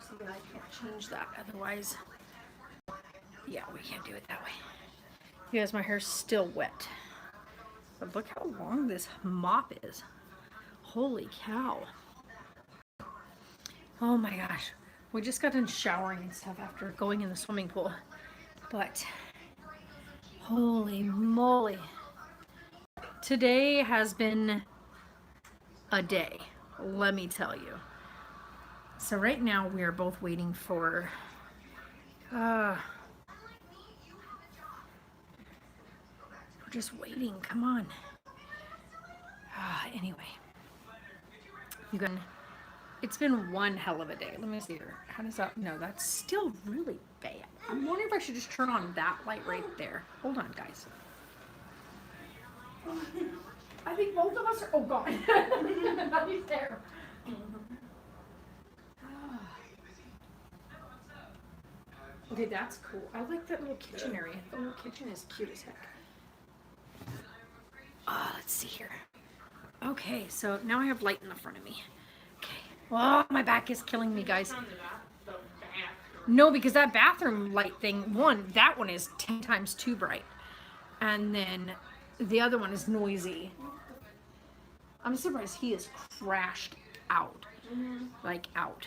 See, I can't change that. Otherwise, yeah, we can't do it that way. Because my hair's still wet. But look how long this mop is. Holy cow. Oh my gosh. We just got done showering and stuff after going in the swimming pool. But holy moly. Today has been a day, let me tell you. So right now we are both waiting for we're just waiting, come on. Anyway, it's been one hell of a day. Let me see here. How does that, no, that's still really bad. I'm wondering if I should just turn on that light right there. Hold on, guys. I think both of us are, oh God. Right there. Okay, that's cool. I like that little kitchen area. The little kitchen is cute as heck. Let's see here. Okay, so now I have light in the front of me. Okay. Oh, my back is killing me, guys. No, because that bathroom light thing, that one is 10 times too bright. And then the other one is noisy. I'm surprised he is crashed out. Like out.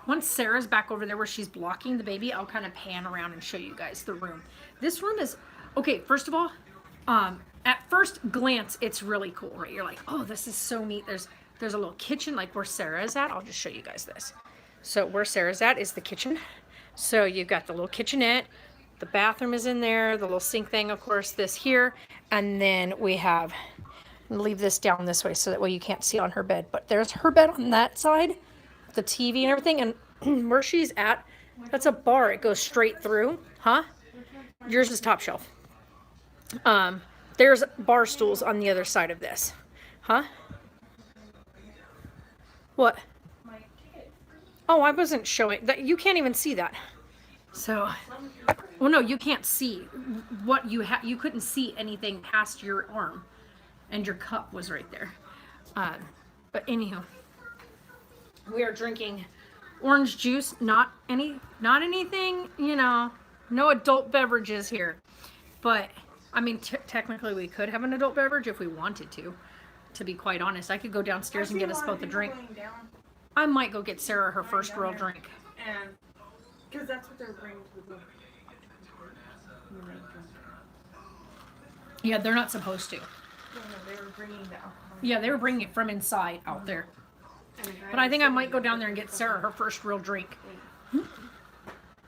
Once Sarah's back over there where she's blocking the baby, I'll kind of pan around and show you guys the room. This room is, okay, first of all, at first glance, it's really cool, right? You're like, oh, this is so neat. There's a little kitchen like where Sarah's at. I'll just show you guys this. So where Sarah's at is the kitchen. So you've got the little kitchenette. The bathroom is in there. The little sink thing, of course, this here. And then we have, leave this down this way so that way you can't see on her bed. But there's her bed on that side. The TV and everything, and where she's at, that's a bar. It goes straight through. Huh? Yours is top shelf. There's bar stools on the other side of this. Huh? What? Oh, I wasn't showing that. You can't even see that. So, well, no, you can't see what you have. You couldn't see anything past your arm, and your cup was right there. But anyhow. We are drinking orange juice, not anything, you know, no adult beverages here. But, I mean, technically we could have an adult beverage if we wanted to be quite honest. I could go downstairs and get us both a drink. I might go get Sarah her first real drink. And, because that's what they're bringing to the book. Yeah, they're not supposed to. No, they were bringing the alcohol. Yeah, they were bringing it from inside out there. But I think I might go down there and get Sarah her first real drink. What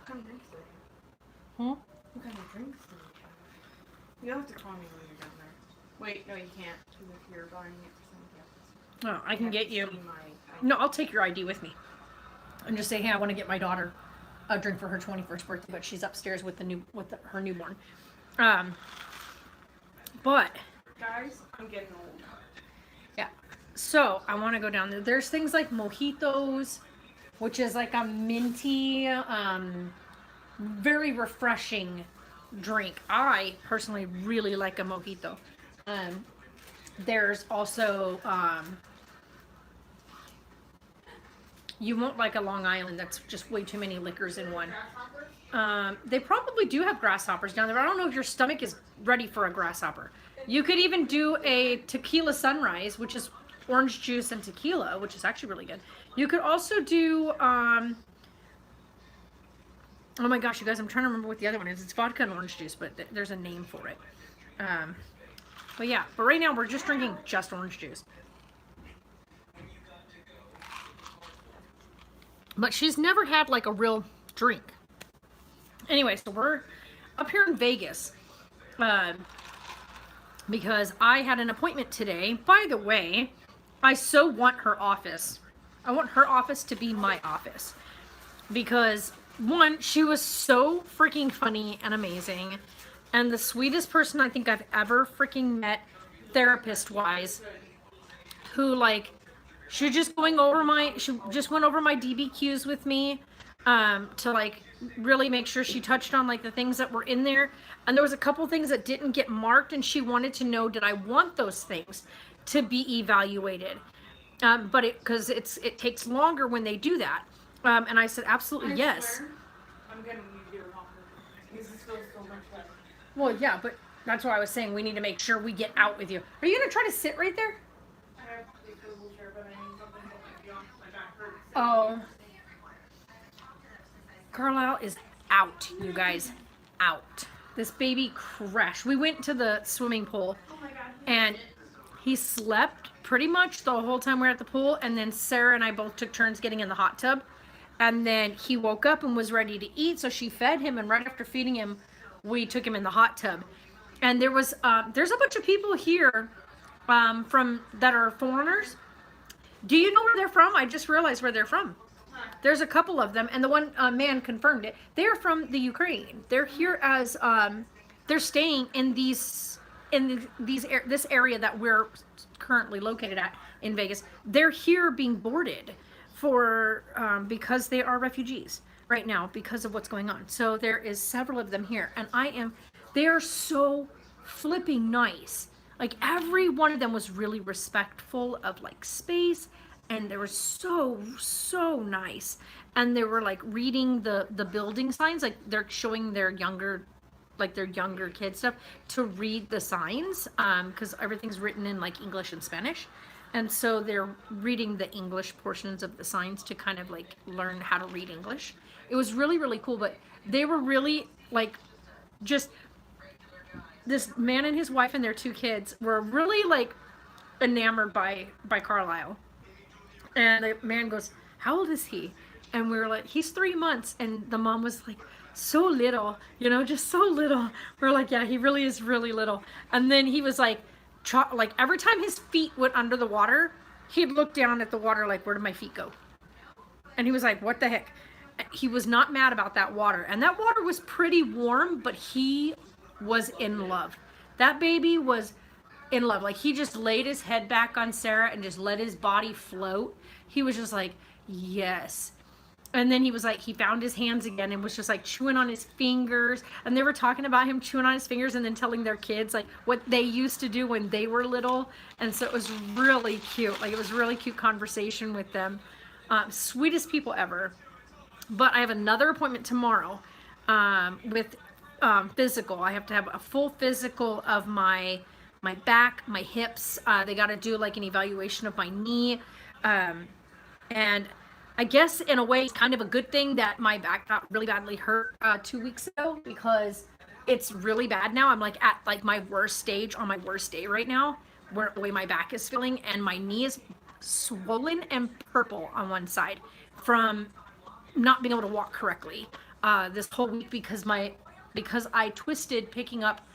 kind of drinks do they have? What kind of drinks do they have? You'll have to call me when you're down there. Wait, no, you can't. Because if you're buying it for somebody else. Oh, I can get you. No, I'll take your ID with me. And just say, hey, I want to get my daughter a drink for her 21st birthday, but she's upstairs with her newborn. But guys, I'm getting old. Yeah. So I want to go down there. There's things like mojitos, which is like a minty, very refreshing drink. I personally really like a mojito. There's also, you won't like a Long Island. That's just way too many liquors in one. They probably do have grasshoppers down there. I don't know if your stomach is ready for a grasshopper. You could even do a Tequila Sunrise, which is orange juice and tequila, which is actually really good. You could also do, oh my gosh, you guys, I'm trying to remember what the other one is. It's vodka and orange juice, but there's a name for it. But yeah, but right now we're just drinking just orange juice. But she's never had like a real drink. Anyway, so we're up here in Vegas. Because I had an appointment today. By the way, I so want her office. I want her office to be my office. Because, one, she was so freaking funny and amazing. And the sweetest person I think I've ever freaking met, therapist-wise. Who, like, she just went over my DBQs with me. To, like, really make sure she touched on, like, the things that were in there. And there was a couple things that didn't get marked, and she wanted to know, did I want those things to be evaluated? But because it takes longer when they do that. And I said, absolutely, yes. I'm gonna need to get it off because this feels so much better. Well, yeah, but that's why I was saying we need to make sure we get out with you. Are you gonna try to sit right there? I have a wheelchair, but I need something to help me off. My back hurts. Oh. Carlisle is out, you guys. Out. This baby crashed. We went to the swimming pool, and he slept pretty much the whole time we were at the pool, and then Sarah and I both took turns getting in the hot tub, and then he woke up and was ready to eat, so she fed him, and right after feeding him, we took him in the hot tub. And there's a bunch of people here from that are foreigners. Do you know where they're from? I just realized where they're from. There's a couple of them, and the one man confirmed it. They're from the Ukraine. They're here as they're staying in this area that we're currently located at in Vegas. They're here being boarded for because they are refugees right now because of what's going on. So there is several of them here, and they are so flipping nice. Like every one of them was really respectful of like space, and they were so nice. And they were like reading the building signs, like they're showing their younger kids stuff to read the signs, because everything's written in like English and Spanish, and so they're reading the English portions of the signs to kind of like learn how to read English. It was really cool, but they were really like just this man and his wife and their 2 kids were really like enamored by Carlisle. And the man goes, "How old is he?" And we were like, "He's 3 months." And the mom was like, "So little, just so little." We're like, "Yeah, he really is really little." And then he was like every time his feet went under the water, he'd look down at the water like, "Where did my feet go?" And he was like, "What the heck?" He was not mad about that water. And that water was pretty warm, but he was in love. That baby was in love. Like he just laid his head back on Sarah and just let his body float. He was just like, yes. And then he was like, he found his hands again and was just like chewing on his fingers. And they were talking about him chewing on his fingers and then telling their kids like what they used to do when they were little. And so it was really cute. Like it was really cute conversation with them. Sweetest people ever. But I have another appointment tomorrow with physical. I have to have a full physical of my back, my hips. They got to do like an evaluation of my knee. And I guess in a way it's kind of a good thing that my back got really badly hurt 2 weeks ago, because it's really bad now. I'm like at like my worst stage on my worst day right now, where the way my back is feeling, and my knee is swollen and purple on one side from not being able to walk correctly this whole week because I twisted picking up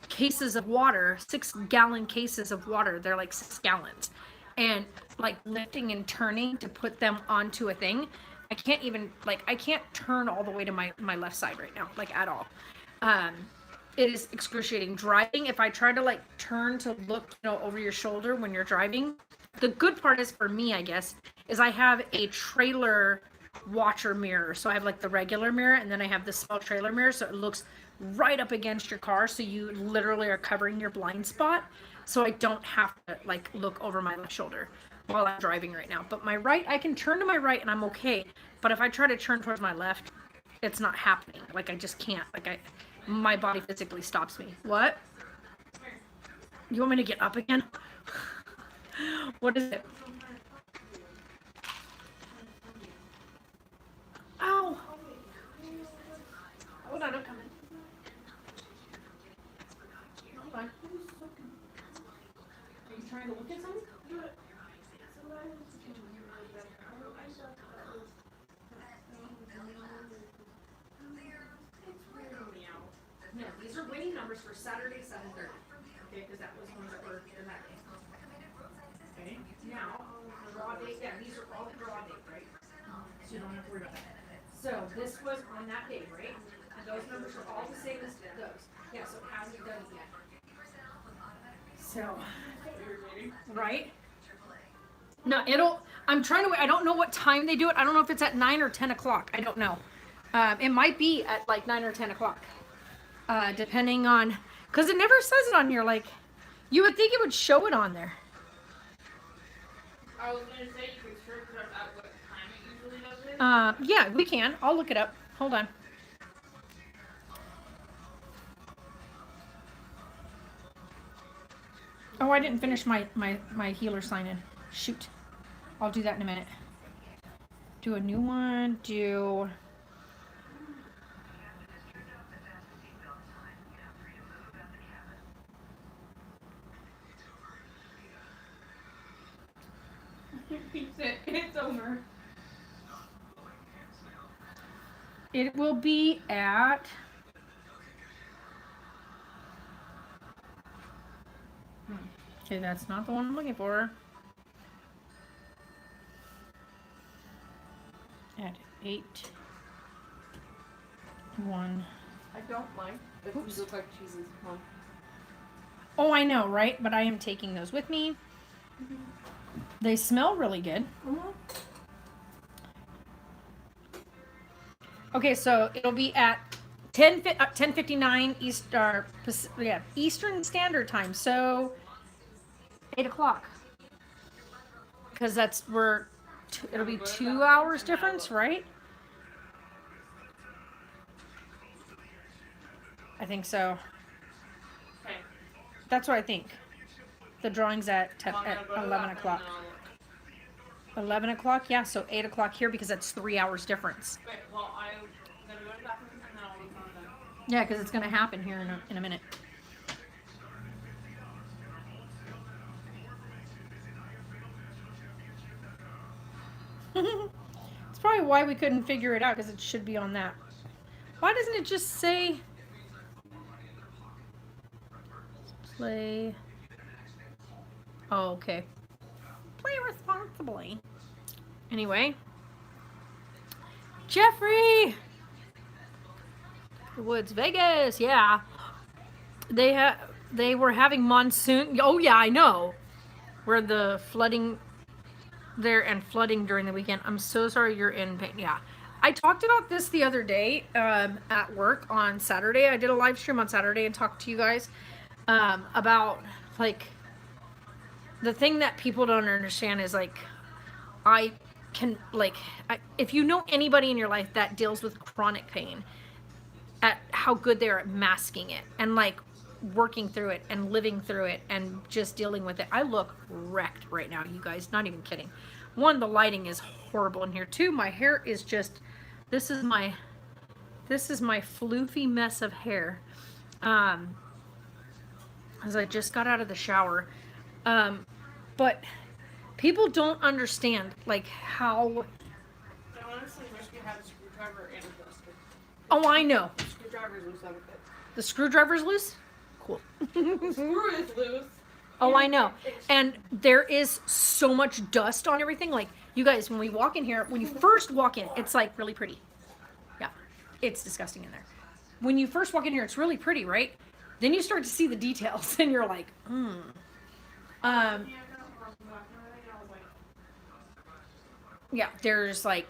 cases of water, 6-gallon cases of water. They're like 6 gallons, and like lifting and turning to put them onto a thing. I can't turn all the way to my left side right now, like at all. It is excruciating. Driving, if I try to like turn to look, over your shoulder when you're driving, the good part is for me, I guess, is I have a trailer watcher mirror. So I have like the regular mirror, and then I have the small trailer mirror, so it looks right up against your car, so you literally are covering your blind spot, so I don't have to like look over my left shoulder while I'm driving right now. But my right, I can turn to my right and I'm okay, but if I try to turn towards my left, it's not happening. Like I just can't. Like my body physically stops me. What? You want me to get up again? What is it? Ow! Hold on, I'm coming. Hold on. Are you trying to look at something? No, these are winning numbers for Saturday, 7:30. Okay, because that was ones that were in that day. Okay, now, draw date, yeah, these are all the draw date, right? So you don't have to worry about that. So this was on that day, right? And those numbers are all the same as those. Yeah, so it hasn't done it yet. So, right? No, I'm trying to, I don't know what time they do it. I don't know if it's at 9 or 10 o'clock. I don't know. It might be at like 9 or 10 o'clock. Depending on, because it never says it on here. Like, you would think it would show it on there. I was gonna say you could search up at what time it usually does it. Yeah, we can. I'll look it up. Hold on. Oh, I didn't finish my healer sign in. Shoot. I'll do that in a minute. Do a new one. Do... It's over. It will be at... Okay, that's not the one I'm looking for. At 8:1. I don't mind. But these look like cheeses. Huh? Oh, I know, right? But I am taking those with me. They smell really good. Okay, so it'll be at 10:59 Eastern Standard Time. So 8 o'clock. Because that's where it'll be 2 hours difference, right? I think so. Okay. That's what I think. The drawing's at 11 o'clock. 11 o'clock, yeah, so 8 o'clock here because that's 3 hours difference. Wait, well, I'm gonna go to the bathroom and then I'll look on that. Yeah, because it's going to happen here in a minute. It's probably why we couldn't figure it out because it should be on that. Why doesn't it just say play? Oh, okay. Play responsibly. Anyway, Jeffrey, Woods, Vegas, yeah. They were having monsoon. Oh yeah, I know. Where the flooding there and flooding during the weekend. I'm so sorry you're in pain. Yeah. I talked about this the other day at work on Saturday. I did a live stream on Saturday and talked to you guys about like the thing that people don't understand is like if you know anybody in your life that deals with chronic pain, at how good they are at masking it and like working through it and living through it and just dealing with it. I look wrecked right now, you guys, not even kidding. One, the lighting is horrible in here. Two, my hair is just, this is my floofy mess of hair. As I just got out of the shower. But people don't understand like how. I honestly wish we had a screwdriver and a duster. Oh, I know. The screwdriver's loose out of it. The screwdriver's loose? Cool. The screw is loose. Oh, I know. And there is so much dust on everything. Like, you guys, when we walk in here, when you first walk in, it's like really pretty. Yeah. It's disgusting in there. When you first walk in here, it's really pretty, right? Then you start to see the details and you're like, yeah, there's like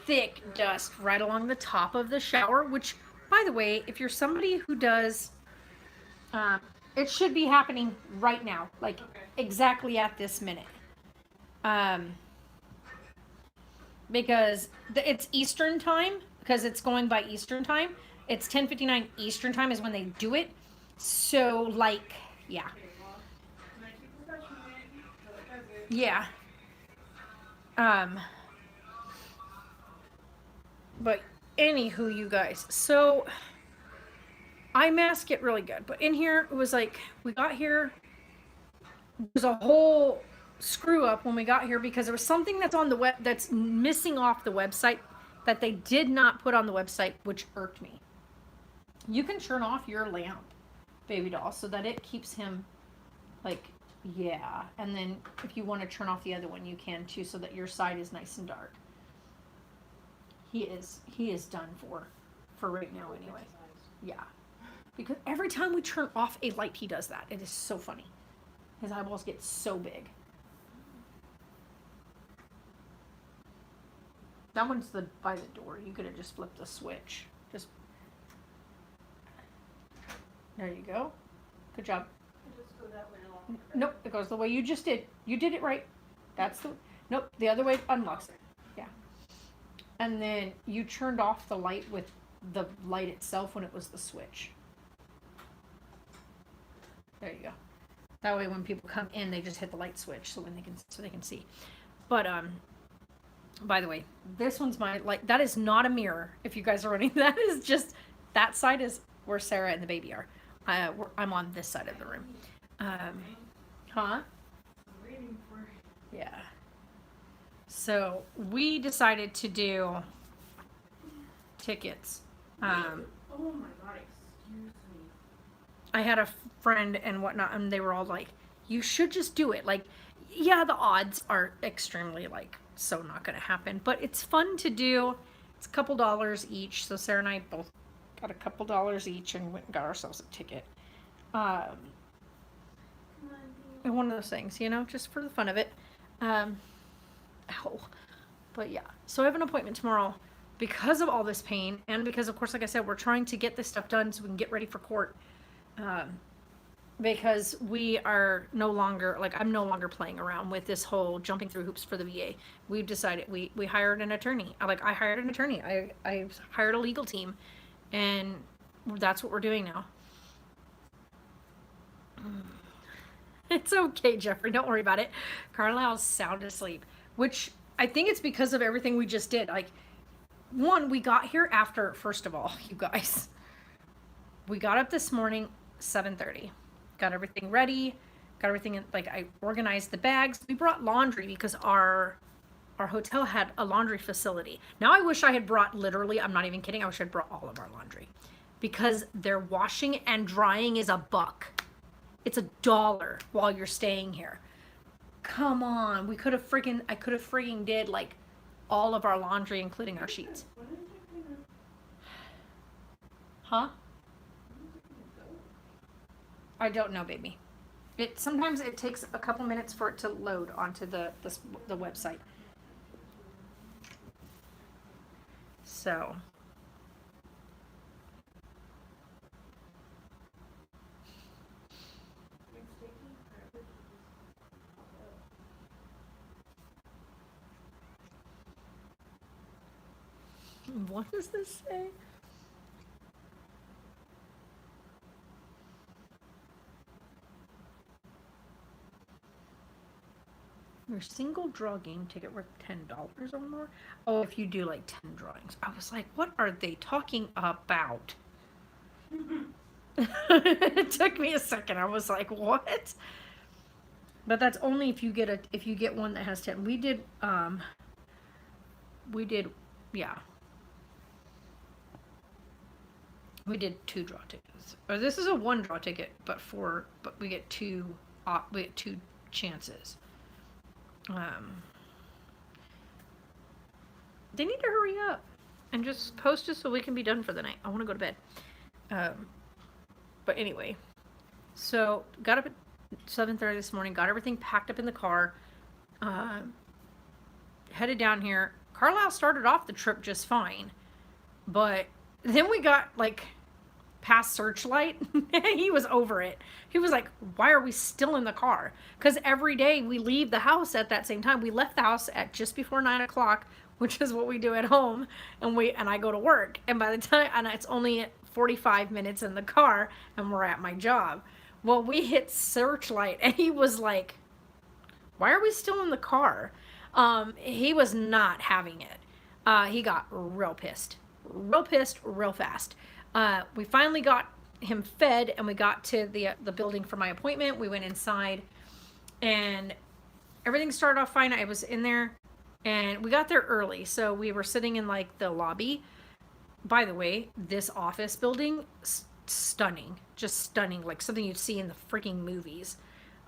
thick dust right along the top of the shower, which, by the way, if you're somebody who does, it should be happening right now, like exactly at this minute. Because it's Eastern time, because it's going by Eastern time. It's 10:59 Eastern time is when they do it. So, like, yeah. Yeah. But anywho, you guys, so I mask it really good, but in here it was like we got here, there's a whole screw up when we got here because there was something that's on the web that's missing off the website that they did not put on the website, which irked me. You can turn off your lamp, baby doll, so that it keeps him like, yeah, and then if you want to turn off the other one, you can too, so that your side is nice and dark. He is done for right now anyway. Yeah. Because every time we turn off a light, he does that. It is so funny. His eyeballs get so big. That one's by the door. You could have just flipped the switch. There you go. Good job. Just go that way along. Nope, it goes the way you just did. You did it right. That's the, nope, the other way unlocks it. Yeah. And then you turned off the light with the light itself when it was the switch. There you go. That way when people come in, they just hit the light switch so they can see. But by the way, this one's my like that is not a mirror. If you guys are running, that is just that side is where Sarah and the baby are. I'm on this side of the room. Huh? Yeah. So we decided to do tickets. Oh my god, excuse me. I had a friend and whatnot, and they were all like, you should just do it. Like, yeah, the odds are extremely, like, so not going to happen. But it's fun to do. It's a couple dollars each. So Sarah and I both got a couple dollars each and went and got ourselves a ticket. And one of those things, you know, just for the fun of it. Ow. But yeah, so I have an appointment tomorrow because of all this pain, and because, of course, like I said, we're trying to get this stuff done so we can get ready for court. Because we are no longer, like, I'm no longer playing around with this whole jumping through hoops for the VA. We've decided, we hired an attorney. I hired an attorney. I hired a legal team, and that's what we're doing now. It's okay, Jeffrey. Don't worry about it. Carlisle's sound asleep, which I think it's because of everything we just did. Like, one, we got here after, first of all, you guys, we got up this morning, 7:30, got everything ready, got everything in, like, I organized the bags. We brought laundry because our hotel had a laundry facility. Now I wish I had brought, literally, I'm not even kidding, I wish I'd brought all of our laundry, because their washing and drying is $1. It's $1 while you're staying here. Come on, I could have friggin' did like all of our laundry, including our sheets. Huh? I don't know, baby. Sometimes it takes a couple minutes for it to load onto the website. So. What does this say? Your single draw game ticket worth $10 or more? Oh, if you do like 10 drawings. I was like, what are they talking about? It took me a second. I was like, what? But that's only if you get one that has 10. We did, yeah. We did 2 draw tickets. Or this is a 1 draw ticket, but we get 2 chances. They need to hurry up and just post it so we can be done for the night. I want to go to bed. But anyway, so got up at 7:30 this morning, got everything packed up in the car, headed down here. Carlisle started off the trip just fine, but then we got like past Searchlight. He was over it. He was like, why are we still in the car? Because every day we leave the house at that same time. We left the house at just before 9 o'clock, which is what we do at home, and I go to work, and by the time, and it's only 45 minutes in the car, and we're at my job. Well, we hit Searchlight, and he was like, why are we still in the car? He was not having it. He got real pissed real fast. We finally got him fed, and we got to the building for my appointment. We went inside, and everything started off fine. I was in there, and we got there early, so we were sitting in like the lobby. By the way, this office building, stunning, just stunning, like something you'd see in the freaking movies.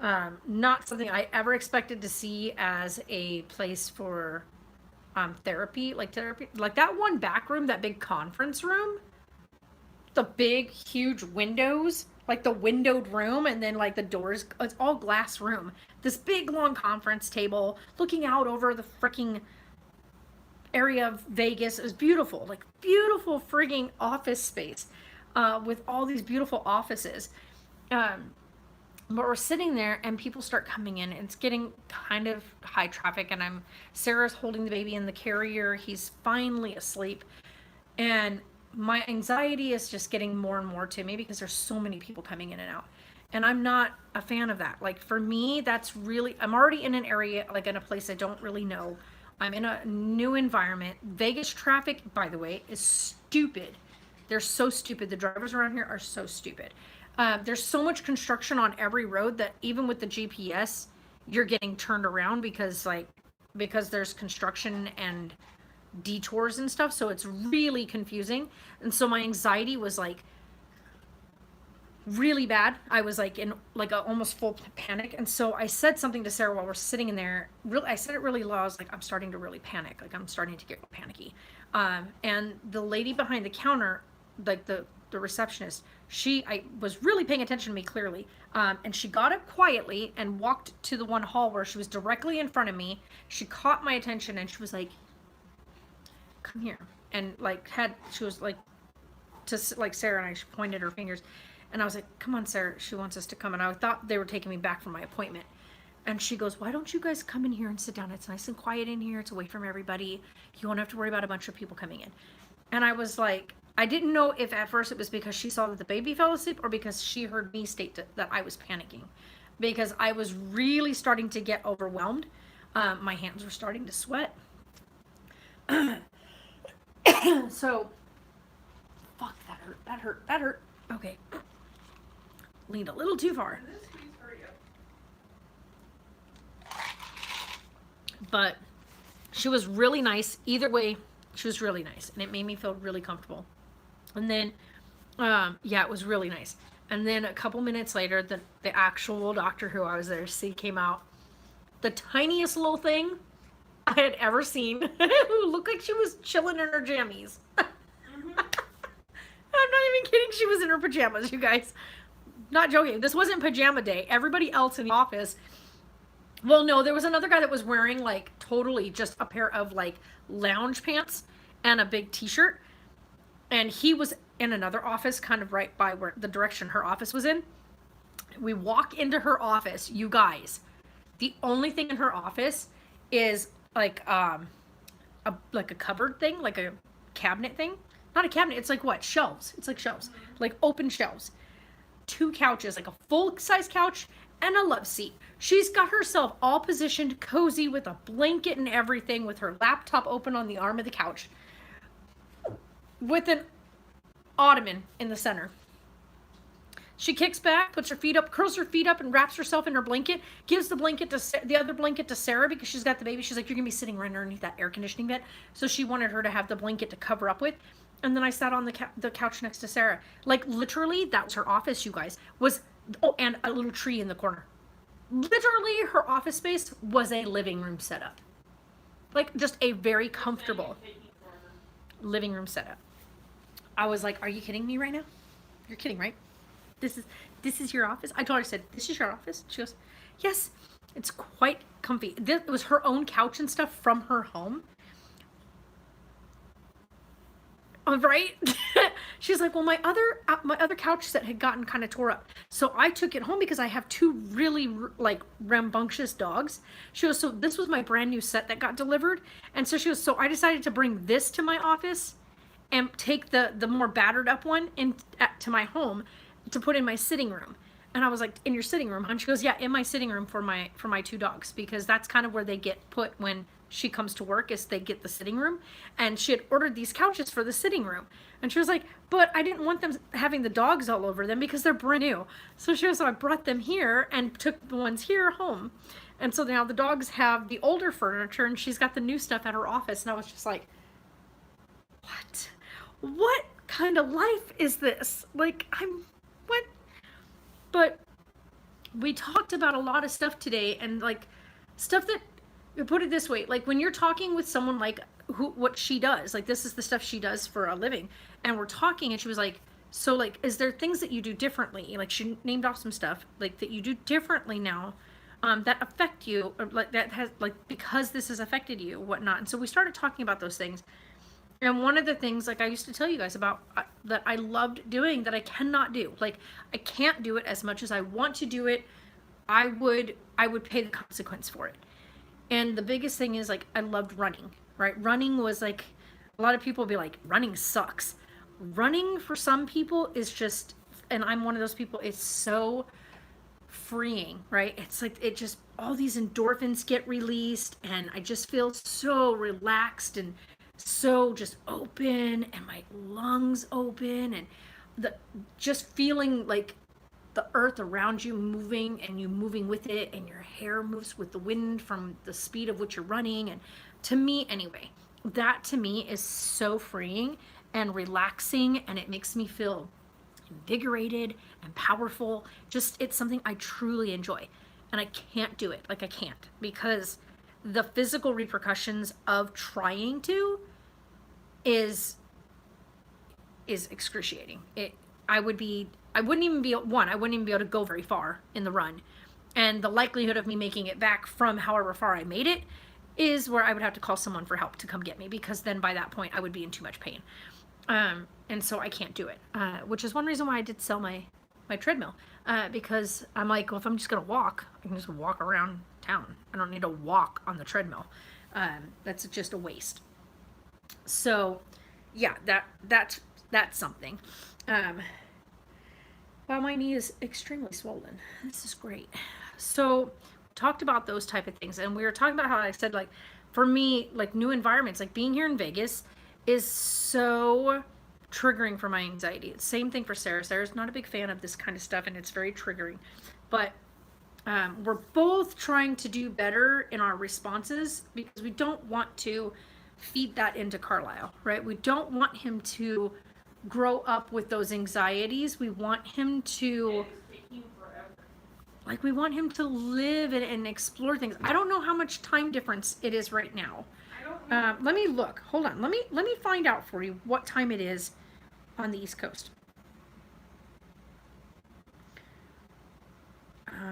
Not something I ever expected to see as a place for therapy, like that one back room, that big conference room, the big huge windows, like the windowed room, and then like the doors, it's all glass room, this big long conference table looking out over the freaking area of Vegas. It was beautiful, like beautiful frigging office space with all these beautiful offices. But we're sitting there and people start coming in. It's getting kind of high traffic, and Sarah's holding the baby in the carrier. He's finally asleep. And my anxiety is just getting more and more to me because there's so many people coming in and out. And I'm not a fan of that. Like for me, I'm already in an area, like in a place I don't really know. I'm in a new environment. Vegas traffic, by the way, is stupid. They're so stupid. The drivers around here are so stupid. There's so much construction on every road that even with the GPS, you're getting turned around because there's construction and detours and stuff. So it's really confusing. And so my anxiety was like really bad. I was like in like a almost full panic. And so I said something to Sarah while we're sitting in there. I said it really low. I was like, I'm starting to really panic. Like I'm starting to get panicky. And the lady behind the counter, like the receptionist, I was really paying attention to me clearly. And she got up quietly and walked to the one hall where she was directly in front of me. She caught my attention and she was like, come here. And she was like, to like Sarah and I, she pointed her fingers. And I was like, come on, Sarah, she wants us to come. And I thought they were taking me back from my appointment. And she goes, why don't you guys come in here and sit down? It's nice and quiet in here. It's away from everybody. You won't have to worry about a bunch of people coming in. And I was like, I didn't know if at first it was because she saw that the baby fell asleep or because she heard me state that I was panicking. Because I was really starting to get overwhelmed. My hands were starting to sweat. So, fuck, that hurt. Okay. Leaned a little too far. But she was really nice. Either way, she was really nice. And it made me feel really comfortable. And then, it was really nice. And then a couple minutes later, the actual doctor who I was there to see came out. The tiniest little thing I had ever seen. Who looked like she was chilling in her jammies. I'm not even kidding. She was in her pajamas, you guys. Not joking. This wasn't pajama day. Everybody else in the office. Well, no, there was another guy that was wearing like totally just a pair of like lounge pants and a big t-shirt. And he was in another office kind of right by where the direction her office was in. We walk into her office, you guys. The only thing in her office is like a cupboard thing, like a cabinet thing. Not a cabinet, it's like what? Shelves. It's like shelves. Like open shelves. 2 couches, like a full-size couch and a love seat. She's got herself all positioned, cozy with a blanket and everything, with her laptop open on the arm of the couch. With an ottoman in the center. She kicks back, puts her feet up, curls her feet up and wraps herself in her blanket, gives the other blanket to Sarah because she's got the baby. She's like, you're going to be sitting right underneath that air conditioning vent. So she wanted her to have the blanket to cover up with. And then I sat on the couch next to Sarah. Like, literally, that was her office, you guys. And a little tree in the corner. Literally, her office space was a living room setup. Like, just a very comfortable living room setup. I was like, are you kidding me right now? You're kidding, right? This is your office? I told her, I said, this is your office? She goes, yes. It's quite comfy. It was her own couch and stuff from her home. Right? She's like, well, my other couch set had gotten kind of tore up. So I took it home because I have 2 really like rambunctious dogs. She goes, so this was my brand new set that got delivered. And so she goes, so I decided to bring this to my office and take the more battered up one to my home to put in my sitting room. And I was like, in your sitting room, huh? And she goes, yeah, in my sitting room for my 2 dogs, because that's kind of where they get put when she comes to work, is they get the sitting room. And she had ordered these couches for the sitting room. And she was like, but I didn't want them having the dogs all over them because they're brand new. So she goes, so I brought them here and took the ones here home. And so now the dogs have the older furniture and she's got the new stuff at her office. And I was just like, what kind of life is this? Like, what? But we talked about a lot of stuff today, and like stuff that, put it this way, like when you're talking with someone like what she does, like this is the stuff she does for a living, and we're talking and she was like, so like, is there things that you do differently? Like she named off some stuff like that you do differently now that affect you, or like that has, like, because this has affected you, whatnot. And so we started talking about those things. And one of the things, like I used to tell you guys about, that I loved doing that I cannot do. Like, I can't do it as much as I want to do it. I would pay the consequence for it. And the biggest thing is, like, I loved running, right? Running was like, a lot of people be like, running sucks. Running for some people is just, and I'm one of those people, it's so freeing, right? It's like, it just, all these endorphins get released, and I just feel so relaxed and so just open, and my lungs open, and the just feeling like the earth around you moving and you moving with it, and your hair moves with the wind from the speed of which you're running. And to me anyway, that to me is so freeing and relaxing, and it makes me feel invigorated and powerful. Just, it's something I truly enjoy, and I can't do it. Like, I can't, because the physical repercussions of trying to is excruciating. I wouldn't even be able to go very far in the run. And the likelihood of me making it back from however far I made it is where I would have to call someone for help to come get me, because then by that point I would be in too much pain. And so I can't do it, which is one reason why I did sell my treadmill, because I'm like, well, if I'm just going to walk, I can just walk around town. I don't need to walk on the treadmill. That's just a waste. So yeah, that's something. Well, my knee is extremely swollen. This is great. So talked about those type of things, and we were talking about how I said, like, for me, like, new environments, like being here in Vegas is so triggering for my anxiety. It's same thing for Sarah. Sarah's not a big fan of this kind of stuff, and it's very triggering. But we're both trying to do better in our responses, because we don't want to feed that into Carlisle, right? We don't want him to grow up with those anxieties. We want him to, like, we want him to live and explore things. I don't know how much time difference it is right now. Let me look. Hold on. Let me find out for you what time it is on the East Coast.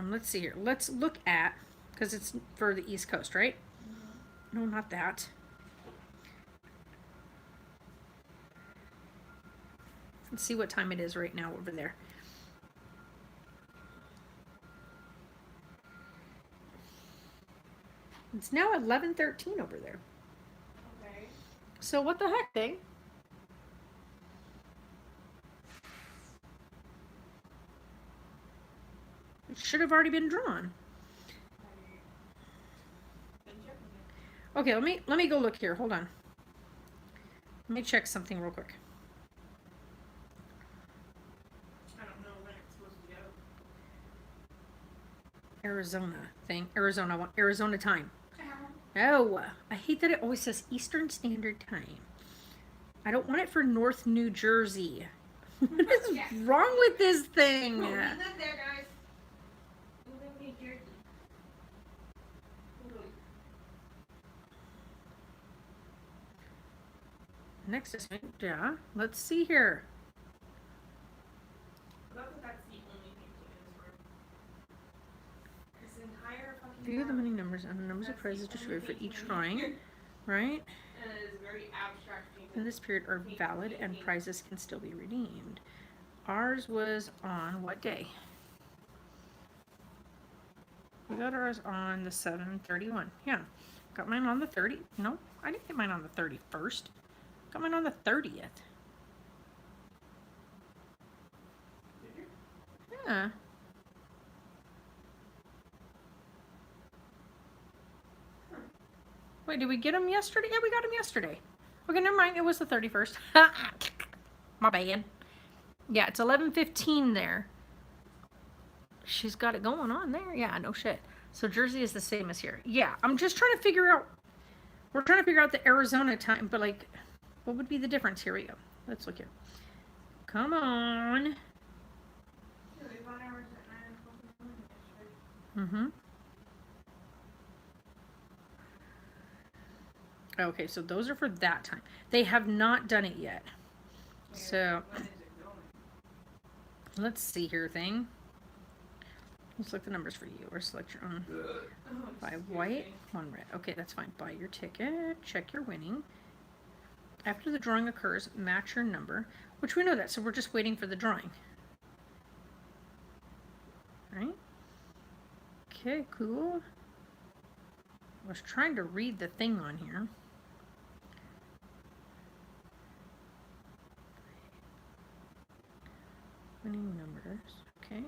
Let's see here. Let's look at, because it's for the East Coast, right? No, not that. Let's see what time it is right now over there. It's now 11:13 over there. Okay. So what the heck, thing? It should have already been drawn. Okay, let me go look here. Hold on. Let me check something real quick. I don't know when it's supposed to go. Arizona thing. Arizona time. Oh, I hate that it always says Eastern Standard Time. I don't want it for North New Jersey. What is wrong with this thing? No, we live there, guys. We live in New Jersey. Next is, yeah. Let's see here. That's the only thing to answer. This entire fucking View the many numbers and the numbers of prizes distributed for each drawing, right? And it is very abstract. In this period are valid and prizes can still be redeemed. Ours was on what day? We got ours on the 7/31. Yeah. Got mine on the 30th. No, I didn't get mine on the 31st. Got mine on the 30th. Yeah. Wait, did we get them yesterday? Yeah, we got them yesterday. Okay, never mind. It was the 31st. My bad. Yeah, it's 11:15 there. She's got it going on there. Yeah, no shit. So Jersey is the same as here. Yeah, I'm just trying to figure out. We're trying to figure out the Arizona time, but like, what would be the difference? Here we go. Let's look here. Come on. Mm-hmm. Okay, so those are for that time. They have not done it yet. So let's see here thing. Let's look the numbers for you or select your own. Buy white, one red. Okay, that's fine. Buy your ticket. Check your winning. After the drawing occurs, match your number, which we know that, so we're just waiting for the drawing. Right? Okay, cool. I was trying to read the thing on here. Winning numbers. Okay.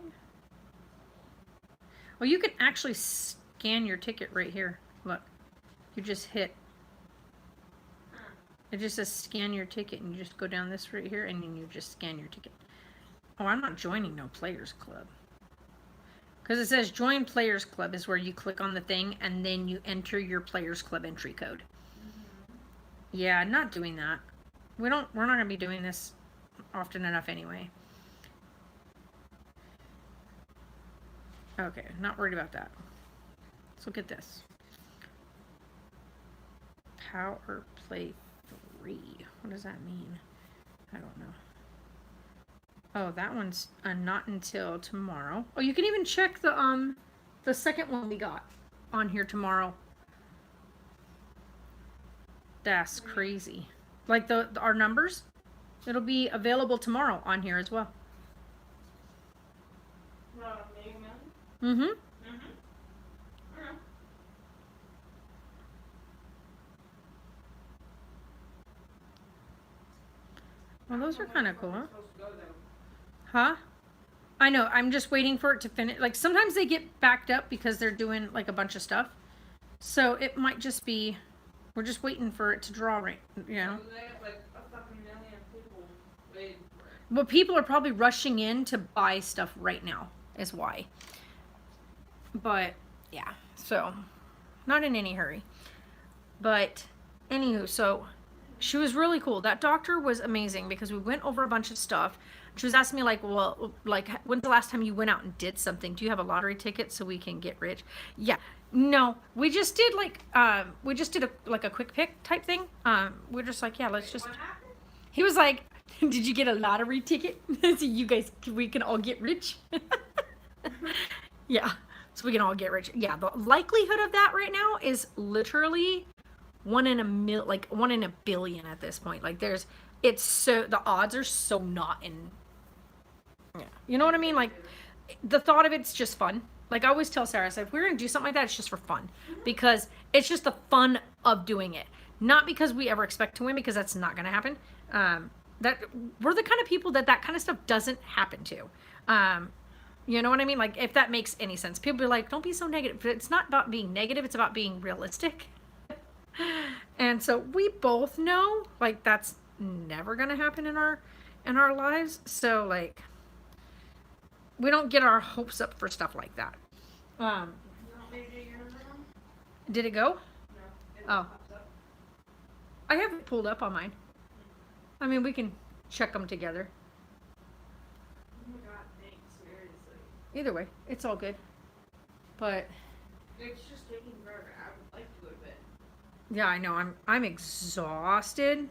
Well, you can actually scan your ticket right here. Look. You just hit. It just says scan your ticket, and you just go down this right here, and then you just scan your ticket. Oh, I'm not joining no Players Club. Because it says join Players Club is where you click on the thing, and then you enter your Players Club entry code. Yeah, not doing that. We're not going to be doing this often enough anyway. Okay, not worried about that. Let's look at this. Power Play 3. What does that mean? I don't know. Oh, that one's not until tomorrow. Oh, you can even check the second one we got on here tomorrow. That's crazy. Like our numbers, it'll be available tomorrow on here as well. Mm-hmm. Well, those are kind of cool. Huh? I know. I'm just waiting for it to finish. Like, sometimes they get backed up because they're doing, like, a bunch of stuff. So, it might just be... We're just waiting for it to draw right, you know? They have like a fucking million people waiting for it. Well, people are probably rushing in to buy stuff right now, is why. But, yeah. So, not in any hurry. But, anywho, so... She was really cool. That doctor was amazing because we went over a bunch of stuff. She was asking me like, well, like, when's the last time you went out and did something? Do you have a lottery ticket so we can get rich? Yeah. No, we just did like, a quick pick type thing. We're just like, yeah, let's just. What happened? He was like, did you get a lottery ticket? So you guys, we can all get rich. Yeah. So we can all get rich. Yeah. The likelihood of that right now is literally 1 in a billion at this point. Like the odds are so not in. Yeah. You know what I mean? Like the thought of it's just fun. Like I always tell Sarah, I said, if we're going to do something like that, it's just for fun because it's just the fun of doing it. Not because we ever expect to win, because that's not going to happen. That we're the kind of people that kind of stuff doesn't happen to. You know what I mean? Like if that makes any sense. People be like, don't be so negative. But it's not about being negative. It's about being realistic. And so we both know like that's never gonna happen in our lives. So like we don't get our hopes up for stuff like that. Did it go? No. Oh. I have it pulled up on mine. I mean, we can check them together. Oh my god, thanks, seriously. Either way, it's all good. But It's just taking forever. I would like to go to bed. yeah, I know. I'm exhausted.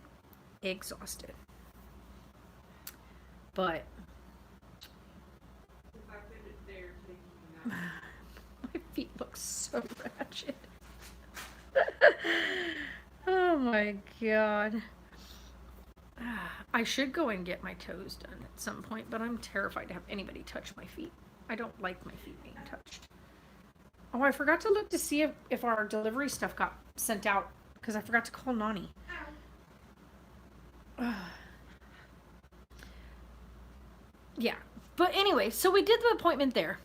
But The fact that they're taking that. my feet look so ratchet. Oh my god. I should go and get my toes done at some point, but I'm terrified to have anybody touch my feet. I don't like my feet being touched. Oh, I forgot to look to see if our delivery stuff got sent out because I forgot to call Nani. Yeah. But anyway, so we did the appointment there.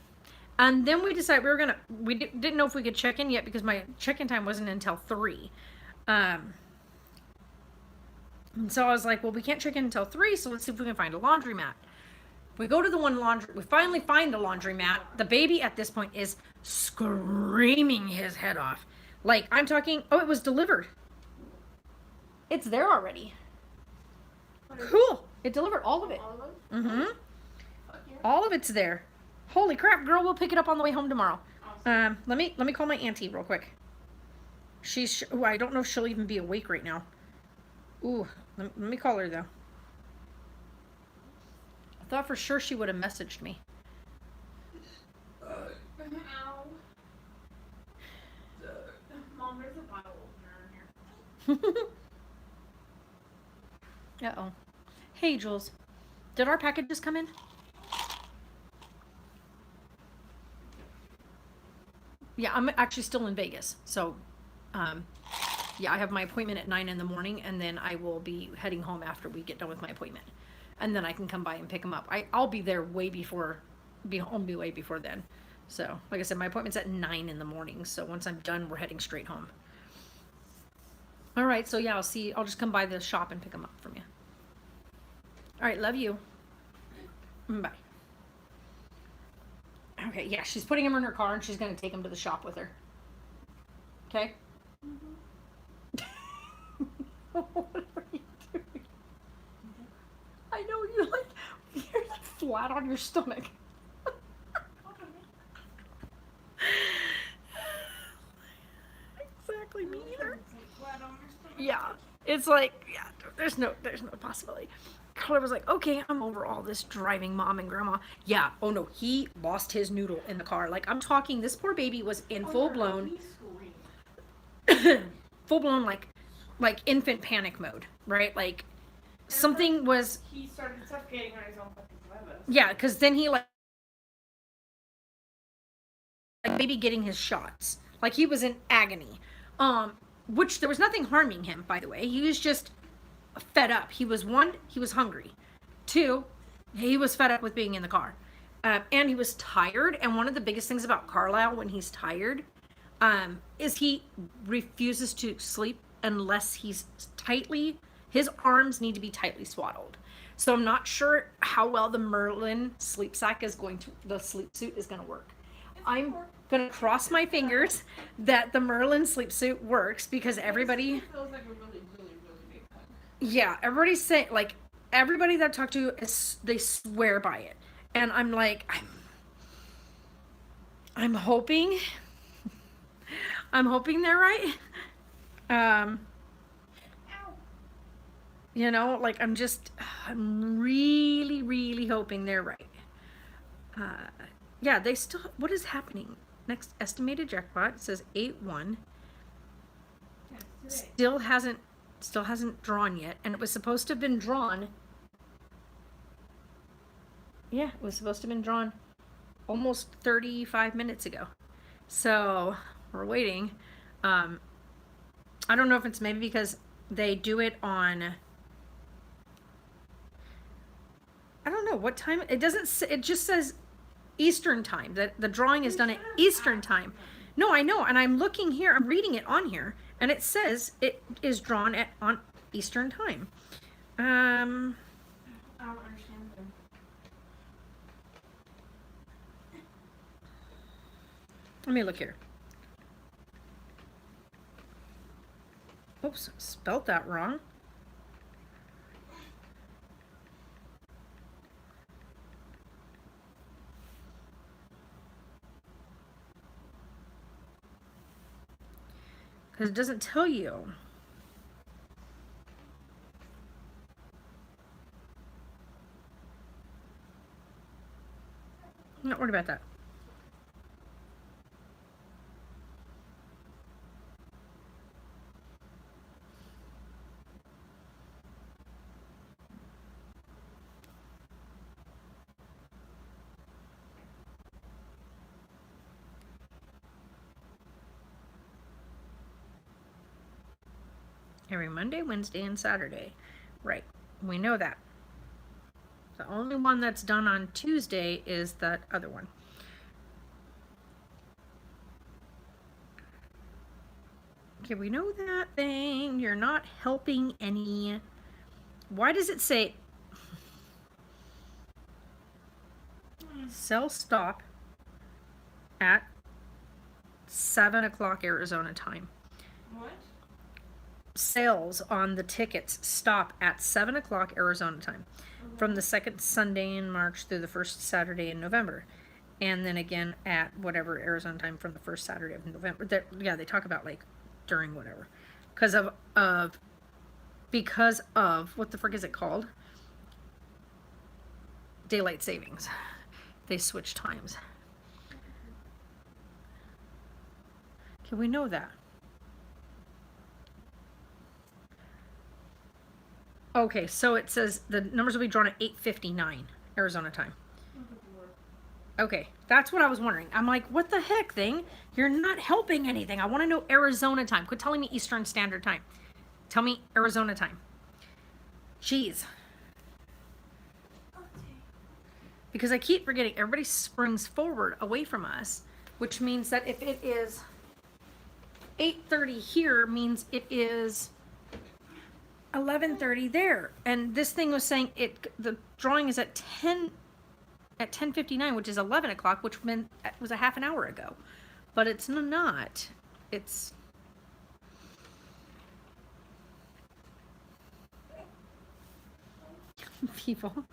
And then we decided we didn't know if we could check in yet because my check-in time wasn't until 3. And so I was like, well, we can't check in until 3, so let's see if we can find a laundromat. We go to the one we finally find the laundromat. The baby at this point is screaming his head off. Like, I'm talking, oh, it was delivered. It's there already. Cool. It delivered all of it. All of them? Mm-hmm. Fuck yeah. All of it's there. Holy crap, girl, we'll pick it up on the way home tomorrow. Awesome. Let me call my auntie real quick. I don't know if she'll even be awake right now. Ooh, let me call her though. I thought for sure she would have messaged me. Ow. Mom, there's a bottle opener in here. Uh-oh. Hey, Jules. Did our packages come in? Yeah, I'm actually still in Vegas. So, yeah, I have my appointment at 9 in the morning, and then I will be heading home after we get done with my appointment. And then I can come by and pick them up. I'll be there way before, be home way before then. So, like I said, my appointment's at 9 in the morning. So once I'm done, we're heading straight home. All right, so yeah, I'll just come by the shop and pick them up from you. All right, love you. Bye. Okay, yeah, she's putting him in her car and she's going to take him to the shop with her. Okay? What are you doing? I know you're like flat on your stomach. Exactly, me either. Yeah, it's like, yeah, there's no possibility. Carla was like, okay, I'm over all this driving mom and grandma. Yeah, oh no, he lost his noodle in the car. Like, I'm talking, this poor baby was in full blown infant panic mode, right? Like, something was. He started suffocating on his own fucking toilet. Yeah, because then he like baby getting his shots. Like, he was in agony. Which there was nothing harming him, by the way. He was just fed up. He was hungry. 2, he was fed up with being in the car. And he was tired. And one of the biggest things about Carlisle when he's tired is he refuses to sleep unless his arms need to be tightly swaddled. So I'm not sure how well the Merlin sleep suit is going to work. I'm going to cross my fingers that the Merlin sleep suit works, because everybody feels like a really, really, really big hug. Yeah, everybody's saying, like, everybody that I've talked to, they swear by it. And I'm like, I'm hoping they're right. You know, like, I'm really, really hoping they're right. Yeah, what is happening? Next estimated jackpot, it says 8-1. Still hasn't drawn yet, and it was supposed to have been drawn. Yeah, it was supposed to have been drawn almost 35 minutes ago. So we're waiting. I don't know if it's maybe because they do it on. I don't know what time. It doesn't. It just says Eastern time. That the drawing is done at Eastern time. No, I know, and I'm looking here. I'm reading it on here, and it says it is drawn on Eastern time. I don't understand them. Let me look here. Oops, spelled that wrong. Because it doesn't tell you. I'm not worried about that. Every Monday, Wednesday, and Saturday. Right. We know that. The only one that's done on Tuesday is that other one. Okay, we know that thing. You're not helping any. Why does it say sell stop at 7 o'clock Arizona time? What? Sales on the tickets stop at 7 o'clock Arizona time from the second Sunday in March through the first Saturday in November, and then again at whatever Arizona time from the first Saturday of November. They talk about like during whatever because of what the frick is it called? Daylight savings. They switch times. Okay, we know that. Okay, so it says the numbers will be drawn at 8:59 Arizona time. Okay, that's what I was wondering. I'm like, what the heck, thing? You're not helping anything. I want to know Arizona time. Quit telling me Eastern Standard Time. Tell me Arizona time. Jeez. Because I keep forgetting, everybody springs forward away from us, which means that if it is 8:30 here, means it is 11:30 there. And this thing was saying the drawing is at 10:59, which is 11 o'clock, which meant it was a half an hour ago. But it's not. It's... People.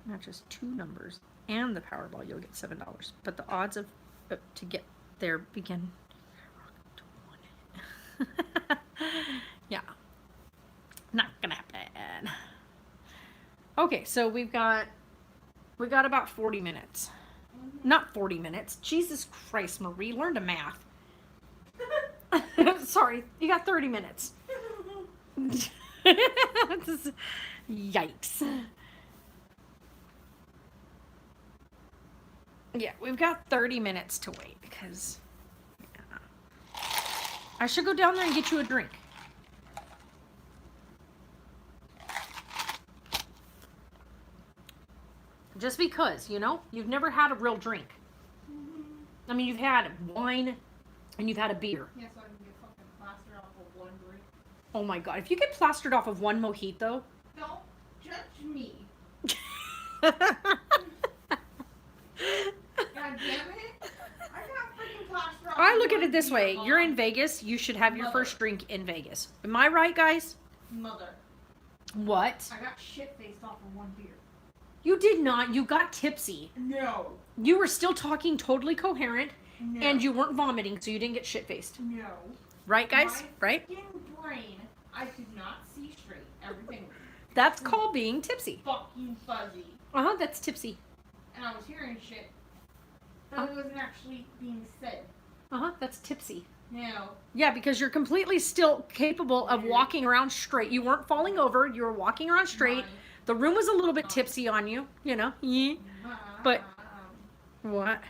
Not just 2 numbers and the Powerball, you'll get $7. But the odds of to get there begin... Yeah. Not gonna happen. Okay, so we got about 40 minutes. Not 40 minutes. Jesus Christ, Marie, learn to math. Sorry, you got 30 minutes. Yikes. Yeah, we've got 30 minutes to wait because I should go down there and get you a drink. Just because, you know, you've never had a real drink. I mean, you've had wine and you've had a beer. Yeah, so I can get fucking plastered off of one drink. Oh my God, if you get plastered off of one mojito. Don't judge me. God damn it. I got freaking plastered off. I look at it this way. You're in Vegas. You should have your first drink in Vegas. Am I right, guys? Mother. What? I got shit-faced off of one beer. You did not. You got tipsy. No. You were still talking totally coherent, No. and you weren't vomiting, so you didn't get shit-faced. No. Right, guys? My Right? freaking brain, I could not see straight. Everything was That's called being tipsy. fucking fuzzy. Uh-huh, that's tipsy. And I was hearing shit. But it wasn't actually being said. Uh-huh, that's tipsy. No. Yeah, because you're completely still capable of walking around straight. You weren't falling over. You were walking around straight. The room was a little bit tipsy on you, you know. Yeah. But what?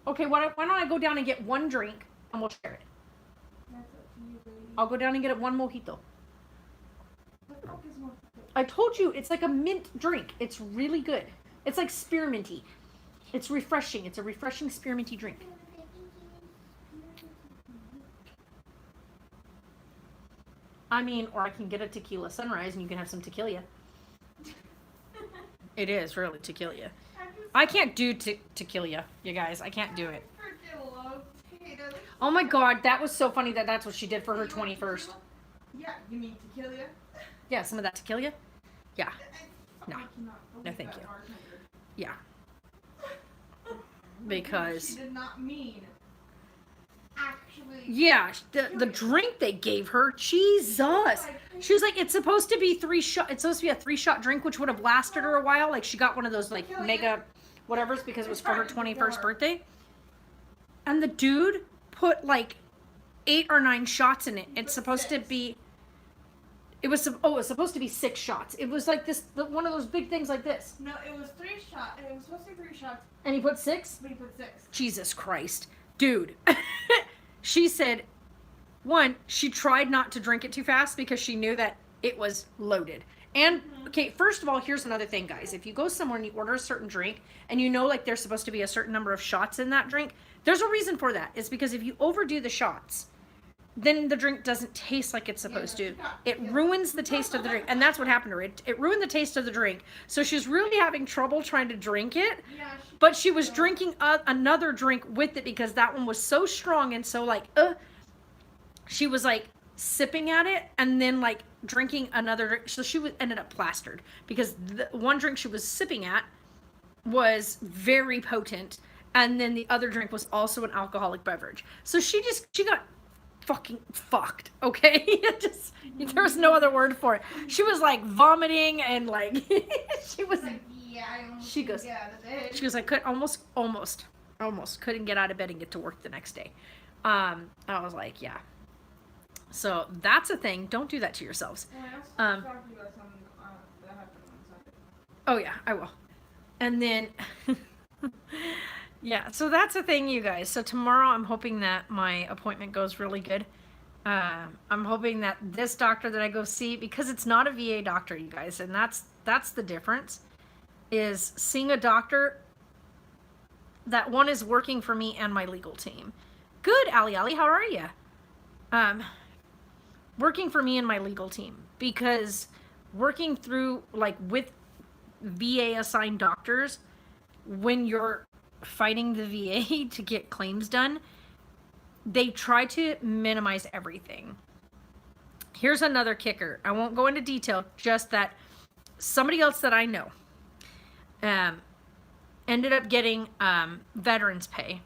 Okay, why don't I go down and get one drink and we'll share it. That's up to you, baby. I'll go down and get one mojito. What the fuck is mojito? I told you, it's like a mint drink. It's really good. It's like spearminty. It's refreshing. It's a refreshing spearminty drink. I mean, or I can get a Tequila Sunrise and you can have some tequila. It is really tequila. I can't do tequila, you guys. I can't do it. Oh my God, that was so funny that's what she did for her 21st. Yeah, you mean tequila? Yeah, some of that tequila? Yeah. No. No, thank you. Yeah. Because... She did not mean... Actually... Yeah, the drink they gave her, Jesus. She was like, it's supposed to be 3 shot. It's supposed to be a 3-shot drink, which would have lasted her a while. Like, she got one of those, like, mega whatevers because it was for her 21st birthday. And the dude put, like, 8 or 9 shots in it. It's supposed to be... It was supposed to be 6 shots. It was like this, one of those big things like this. No, it was 3 shots. It was supposed to be 3 shots. And he put 6? But he put 6. Jesus Christ. Dude. She said, one, she tried not to drink it too fast because she knew that it was loaded. And, okay, first of all, here's another thing, guys. If you go somewhere and you order a certain drink and you know, like, there's supposed to be a certain number of shots in that drink, there's a reason for that. It's because if you overdo the shots, then the drink doesn't taste like it's supposed to. It ruins the taste of the drink. And that's what happened to her. It ruined the taste of the drink. So she's really having trouble trying to drink it. But she was drinking another drink with it because that one was so strong and so like, she was like sipping at it and then like drinking another drink. So she ended up plastered because the one drink she was sipping at was very potent. And then the other drink was also an alcoholic beverage. So she got fucking fucked, okay? Just, there was no other word for it. She was like vomiting and like she was like, she goes I could almost couldn't get out of bed and get to work the next day. I was like, yeah, So that's a thing. Don't do that to yourselves. Well, I also talked to you about something that happened on Sunday. Oh yeah, I will. And then, yeah, so that's a thing, you guys. So tomorrow I'm hoping that my appointment goes really good. I'm hoping that this doctor that I go see, because it's not a VA doctor, you guys, and that's the difference, is seeing a doctor that one is working for me and my legal team. Good, Ali, how are you? Working for me and my legal team, because working through, like, with VA assigned doctors, when you're fighting the VA to get claims done, they try to minimize everything. Here's another kicker. I won't go into detail, just that somebody else that I know ended up getting veterans pay.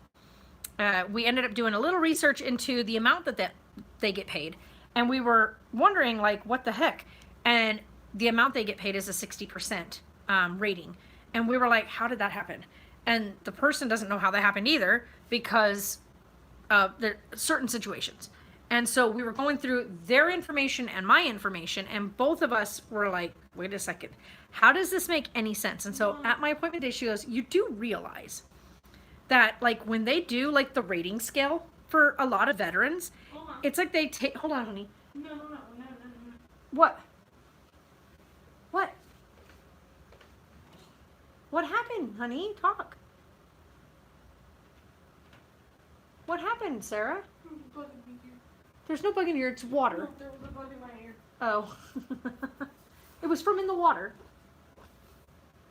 We ended up doing a little research into the amount that they get paid, and we were wondering, like, what the heck? And the amount they get paid is a 60% rating. And we were like, how did that happen? And the person doesn't know how that happened either, because there are certain situations. And so we were going through their information and my information, and both of us were like, wait a second, how does this make any sense? And so at my appointment day, she goes, you do realize that, like, when they do, like, the rating scale for a lot of veterans, it's like they take, hold on, honey. No. What? What? What happened, honey? Talk. What happened, Sarah? There's no bug in your ear. It's water. No, there was a bug in my ear. Oh. It was from in the water.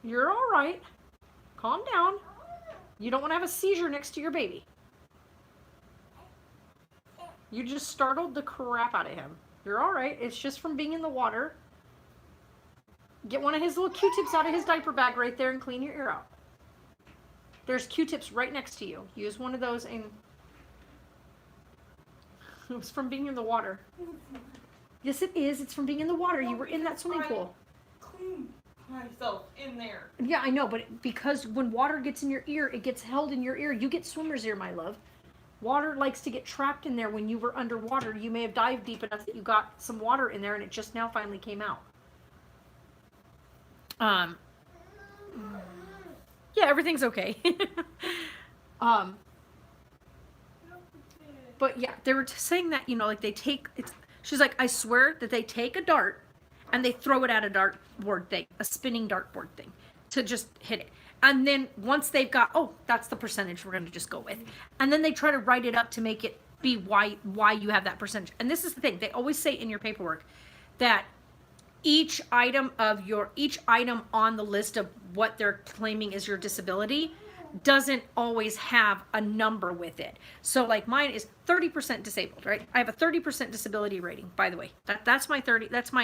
You're all right. Calm down. You don't want to have a seizure next to your baby. You just startled the crap out of him. You're all right. It's just from being in the water. Get one of his little Q-tips out of his diaper bag right there and clean your ear out. There's Q-tips right next to you. Use one of those and... It was from being in the water. Yes, it is. It's from being in the water. You were in that swimming pool. Clean myself in there. Yeah, I know, but because when water gets in your ear, it gets held in your ear. You get swimmer's ear, my love. Water likes to get trapped in there when you were underwater. You may have dived deep enough that you got some water in there and it just now finally came out. Yeah, everything's okay. But yeah, they were saying that, you know, like, they take, she's like, I swear that they take a dart and they throw it at a dartboard thing, a spinning dartboard thing, to just hit it. And then once they've got, oh, that's the percentage we're going to just go with. And then they try to write it up to make it be why you have that percentage. And this is the thing. They always say in your paperwork that each item on the list of what they're claiming is your disability doesn't always have a number with it. So, like, mine is 30% disabled, right? I have a 30% disability rating, by the way. That's my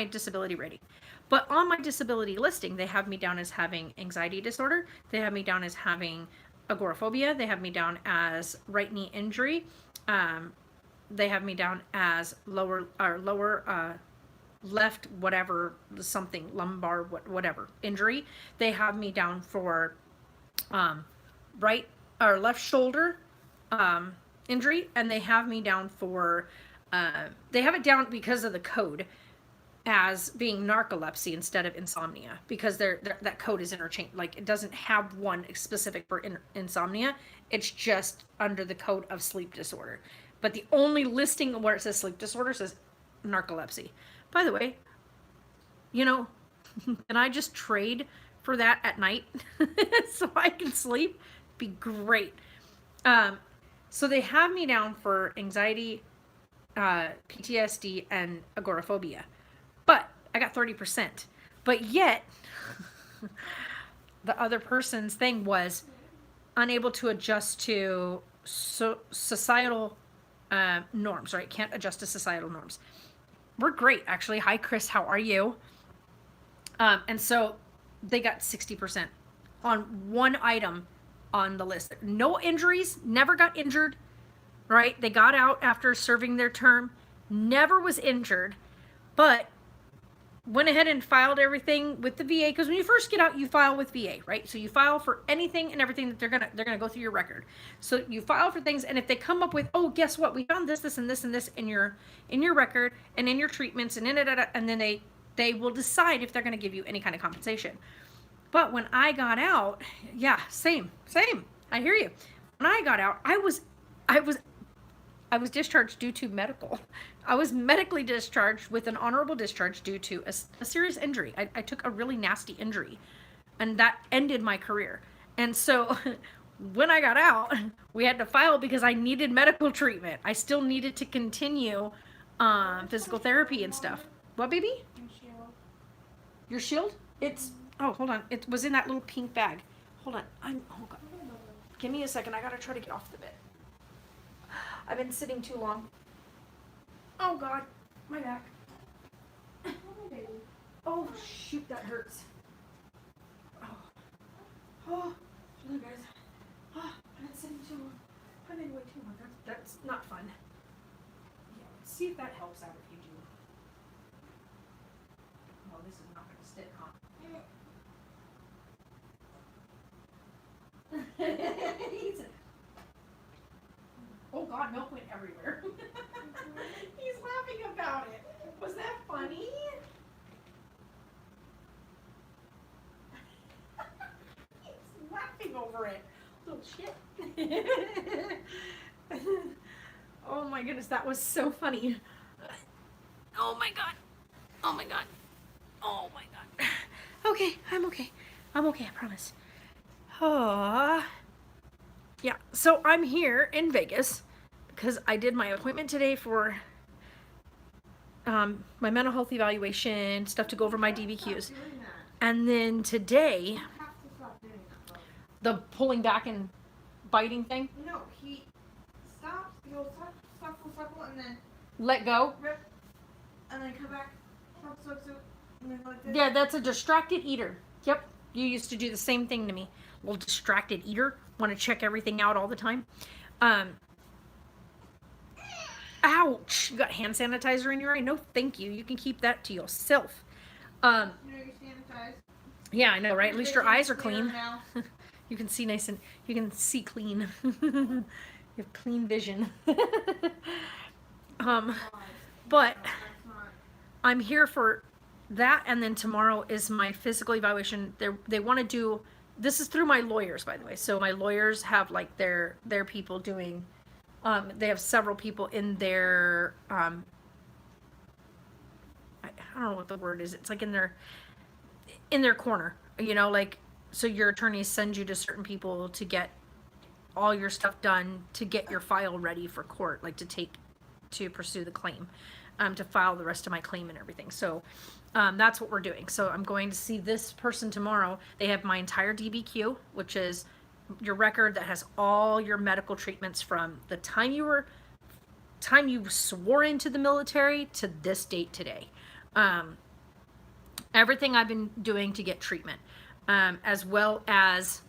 disability rating. But on my disability listing, they have me down as having anxiety disorder. They have me down as having agoraphobia. They have me down as right knee injury. They have me down as lower left whatever, something, lumbar, whatever injury. They have me down for right or left shoulder injury, and they have me down for they have it down because of the code as being narcolepsy instead of insomnia, because that code is interchanged. Like, it doesn't have one specific for insomnia. It's just under the code of sleep disorder. But the only listing where it says sleep disorder says narcolepsy. By the way, you know, can I just trade for that at night so I can sleep? Be great. So they have me down for anxiety, PTSD, and agoraphobia. But I got 30%. But yet, the other person's thing was unable to adjust to societal norms, right? Can't adjust to societal norms. We're great, actually. Hi, Chris. How are you? And so they got 60% on one item on the list. No injuries, never got injured, right? They got out after serving their term, never was injured, but went ahead and filed everything with the VA, because when you first get out, you file with VA, right? So you file for anything and everything that they're gonna go through your record. So you file for things, and if they come up with, oh, guess what, we found this, this, and this, and this in your record and in your treatments and and then they will decide if they're gonna give you any kind of compensation. But when I got out, yeah, same. I hear you. When I got out, I was discharged due to medical. I was medically discharged with an honorable discharge due to a serious injury. I took a really nasty injury, and that ended my career. And so when I got out, we had to file because I needed medical treatment. I still needed to continue physical therapy and stuff. What, baby? Your shield? It's, oh, hold on. It was in that little pink bag. Hold on. Oh God. Give me a second. I gotta try to get off the bed. I've been sitting too long. Oh God, my back. Oh shoot, that hurts. Oh, look guys. Oh, I've been sitting too long. I've been way too long. That's not fun. Yeah, let's see if that helps out if you do. Oh, this is not going to stick, huh? Oh God, milk went everywhere. He's laughing about it. Was that funny? He's laughing over it. Little shit. Oh my goodness, that was so funny. Oh my God. Oh my God. Oh my God. Okay, I'm okay. I'm okay, I promise. Oh. Yeah, so I'm here in Vegas because I did my appointment today for my mental health evaluation, stuff to go over my DBQs. And then today, the pulling back and biting thing. No, he stops, he'll suckle, and then let go. Rip, and then come back, suck, and then like this. Yeah, that's a distracted eater. Yep, you used to do the same thing to me. Little distracted eater, want to check everything out all the time. Ouch! You got hand sanitizer in your eye? No, thank you. You can keep that to yourself. You know you're sanitized. Yeah, I know, right? At least your eyes are clean. You can see nice and you can see clean. You have clean vision. But I'm here for that, and then tomorrow is my physical evaluation. They want to do. This is through my lawyers, by the way. So my lawyers have like their people doing. They have several people in their. I don't know what the word is. It's like in their corner. You know, like so your attorneys send you to certain people to get all your stuff done to get your file ready for court, like to pursue the claim, to file the rest of my claim and everything. So. That's what we're doing. So I'm going to see this person tomorrow. They have my entire DBQ, which is your record that has all your medical treatments from the time you swore into the military to this date today. Everything I've been doing to get treatment, as well as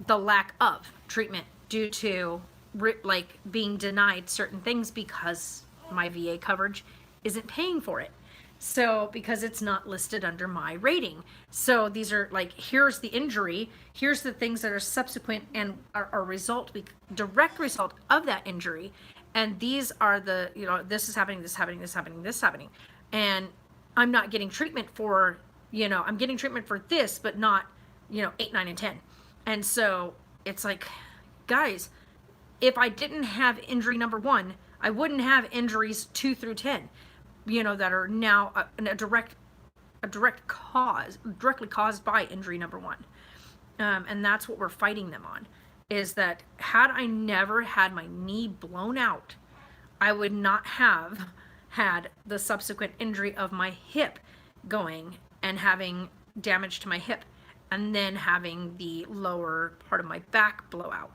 the lack of treatment due to like being denied certain things because my VA coverage isn't paying for it. So, because it's not listed under my rating. So these are like, here's the injury, here's the things that are subsequent and are direct result of that injury. And these are the, you know, this is happening, this happening, this happening, this happening. And I'm not getting treatment for, you know, I'm getting treatment for this, but not, you know, 8, 9, and 10. And so it's like, guys, if I didn't have injury number 1, I wouldn't have injuries 2 through 10. You know, that are now a direct cause, directly caused by injury number 1. And that's what we're fighting them on, is that had I never had my knee blown out, I would not have had the subsequent injury of my hip going and having damage to my hip, and then having the lower part of my back blow out,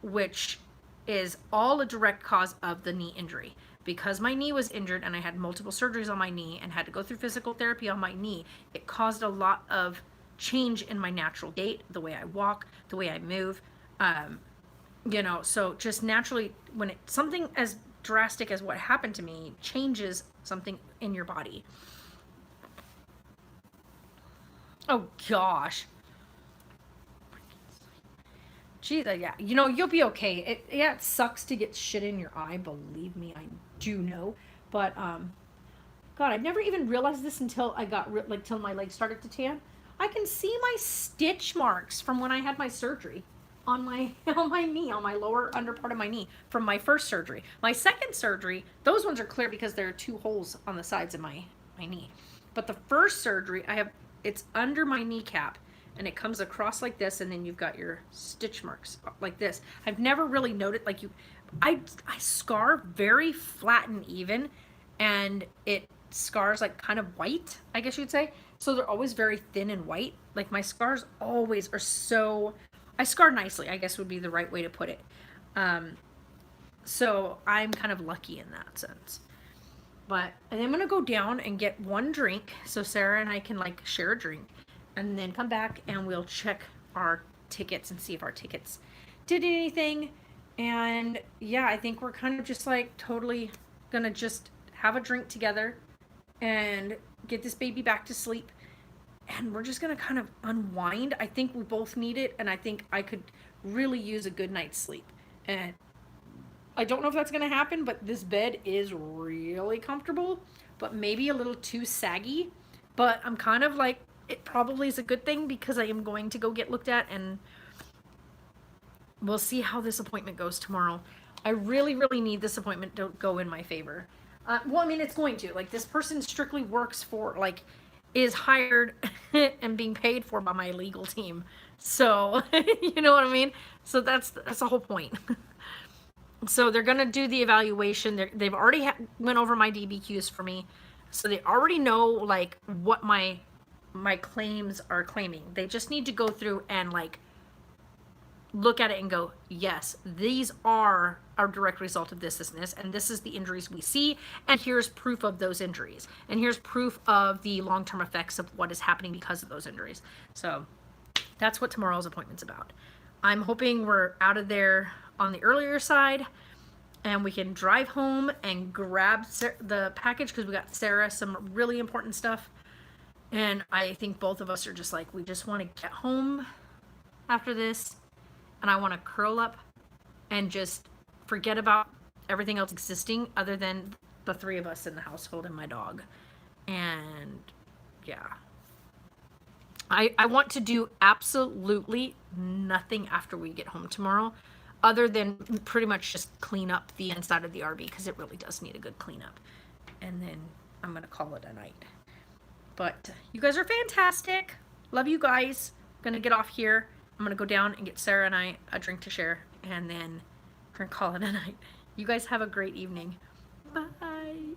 which is all a direct cause of the knee injury. Because my knee was injured and I had multiple surgeries on my knee and had to go through physical therapy on my knee, it caused a lot of change in my natural gait, the way I walk, the way I move. You know, so just naturally, when something as drastic as what happened to me changes something in your body, Oh gosh. Gee, yeah. You know, you'll be okay. It sucks to get shit in your eye. Believe me, I do know. But God, I never even realized this until I got till my legs started to tan. I can see my stitch marks from when I had my surgery on my on my knee, on my lower under part of my knee from my first surgery. My second surgery, those ones are clear because there are two holes on the sides of my knee. But the first surgery, it's under my kneecap and it comes across like this, and then you've got your stitch marks like this. I've never really noted I scar very flat and even, and it scars like kind of white, I guess you'd say. So they're always very thin and white. Like my scars always are so, I scar nicely, I guess would be the right way to put it. So I'm kind of lucky in that sense. But and I'm gonna go down and get one drink so Sarah and I can like share a drink, and then come back and we'll check our tickets and see if our tickets did anything. And yeah, I think we're kind of just like totally gonna just have a drink together and get this baby back to sleep, and we're just gonna kind of unwind. I think we both need it, and I think I could really use a good night's sleep. And I don't know if that's gonna happen, but this bed is really comfortable, but maybe a little too saggy. But I'm kind of like, it probably is a good thing because I am going to go get looked at, and we'll see how this appointment goes tomorrow. I really, really need this appointment to go in my favor. Well, I mean, it's going to. Like, this person strictly works for, like, is hired and being paid for by my legal team. So, you know what I mean? So that's the whole point. So they're going to do the evaluation. They've already went over my DBQs for me. So they already know, like, what my claims are claiming. They just need to go through and, like, look at it and go, yes, these are a direct result of this, and this is the injuries we see, and here's proof of those injuries, and here's proof of the long-term effects of what is happening because of those injuries. So that's what tomorrow's appointment's about. I'm hoping we're out of there on the earlier side, and we can drive home and grab the package, because we got Sarah some really important stuff, and I think both of us are just like, we just want to get home after this, and I want to curl up and just forget about everything else existing other than the three of us in the household and my dog. And yeah, I want to do absolutely nothing after we get home tomorrow other than pretty much just clean up the inside of the RV, because it really does need a good cleanup. And then I'm going to call it a night. But you guys are fantastic. Love you guys. Gonna get off here. I'm gonna go down and get Sarah and I a drink to share, and then we're gonna call it a night. You guys have a great evening. Bye.